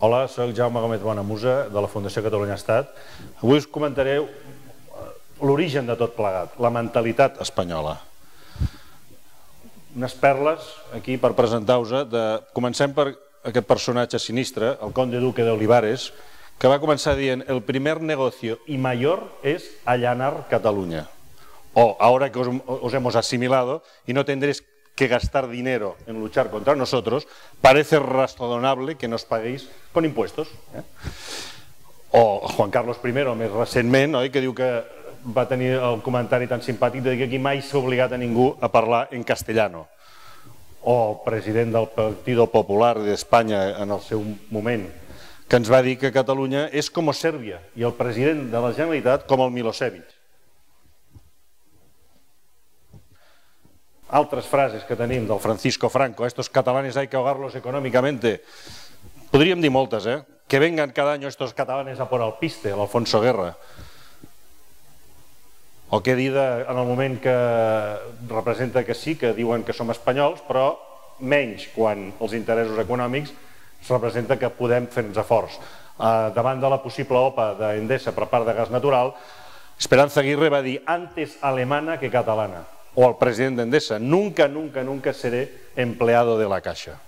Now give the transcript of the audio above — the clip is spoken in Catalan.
Hola, soc Jaume Gómez Bonamusa, de la Fundació Catalunya Estat. Avui us comentaré l'origen de tot plegat, la mentalitat espanyola. Unes perles aquí per presentar-vos. Comencem per aquest personatge sinistre, el conde duque de Olivares, que va començar dient: el primer negocio y mayor es allanar Cataluña. O, ahora que os hemos asimilado y no tendréis que gastar dinero en luchar contra nosotros, parece razonable que nos paguéis con impuestos. O Juan Carlos I, més recentment, que diu que va tenir el comentari tan simpàtic de dir que aquí mai s'ha obligat a ningú a parlar en castellano. O el president del Partido Popular d'Espanya en el seu moment, que ens va dir que Catalunya és com Sèrbia i el president de la Generalitat com el Milosevic. Altres frases que tenim del Francisco Franco: estos catalanes hay que ahogarlos económicamente. Podríem dir moltes, que vengan cada año estos catalanes a por Alpiste, l'Alfonso Guerra. O què dir en el moment que representa que sí, que diuen que som espanyols, però menys quan els interessos econòmics representa que podem fer-nos forts. Davant de la possible OPA d'Endesa per part de gas natural, Esperanza Aguirre va dir: antes alemana que catalana. O el president d'Endesa: nunca, nunca, nunca seré empleado de la Caixa.